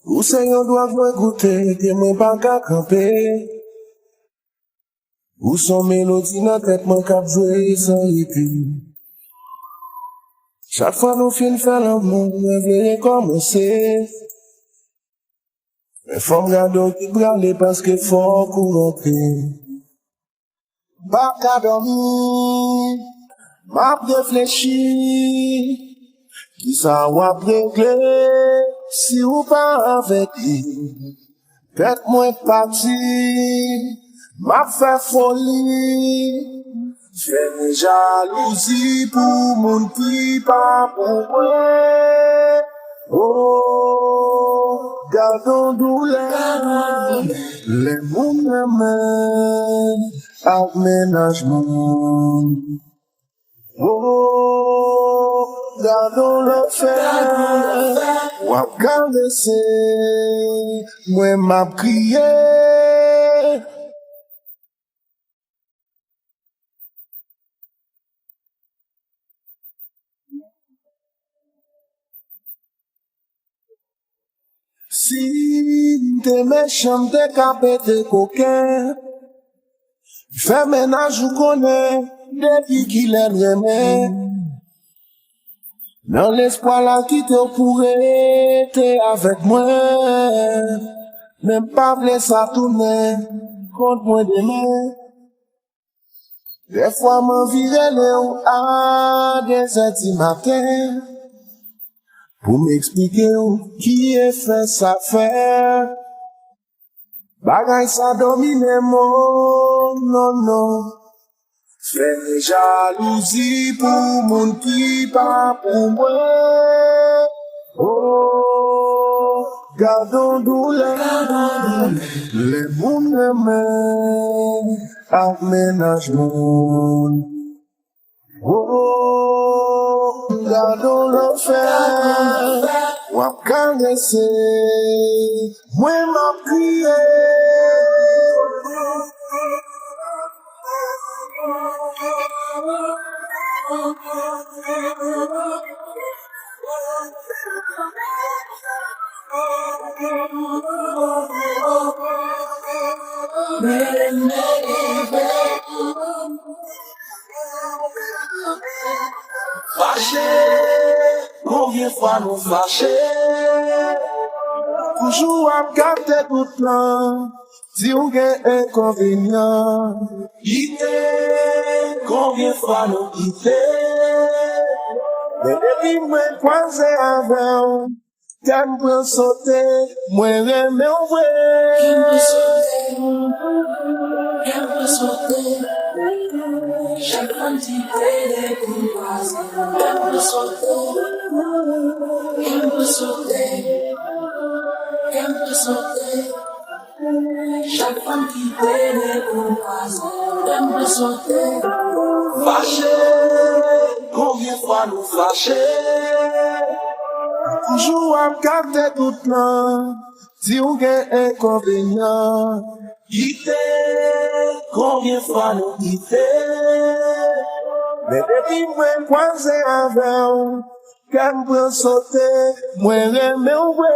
Ou se yon doit mwen goûter, que mwen pa ka kampe. Ou son mélodie nan tête mwen kap jouer sans répit. Chaque fois nous fin faire l'amour, mwen vle recommencer. Mais faut m'gado ki brale parce que faut kou rentre. Pa ka dormi, m'ap réfléchi. Qui sa wap regle, si ou pas avec lui. Tête moins parti, m'a fait folie. Fais mes jalousie pour mon qui pas pour moi. Oh, gardons douleur, les mouvements, aménagement. Oh, gardons le fer, wap caressé, moi m'a crié. Si t'es méchant, t'es capé, t'es coquin, fais ménage ou connais, depuis qu'il est aimé. Dans l'espoir là qui te pourrait, t'es avec moi. Même pas vle ça tourner, contre moi demain. Des fois m'en virer à des heures du matin. Pour m'expliquer qui est fait ça faire. Bagay ça domine mon non non. Fais mes jalousie pour mon qui pas pour moi. Oh, gardons douleur, les mouvements, aménagement. Oh, gardons le fer, wap caressé, moi m'a prié. Fâché, combien fois nous fâché, toujours à garder tout plan, si on a inconvénient, quitter, combien fois nous quitter, mais depuis moi croisé avec, t'aimes pour sauter, moi remets au vrai. T'aimes pour sauter, chaque fois que tu fais des coups, t'aimes pour sauter, t'aimes pour sauter, t'aimes pour sauter, chaque fois que tu fais des coups, t'aimes pour sauter. Fâché, combien fois nous fâché, toujours à garder tout plan, si on a inconvénient, quitter, combien fois nous quitter, mais depuis moi croisé avec, qu'elle peut sauter, moi remets au vrai.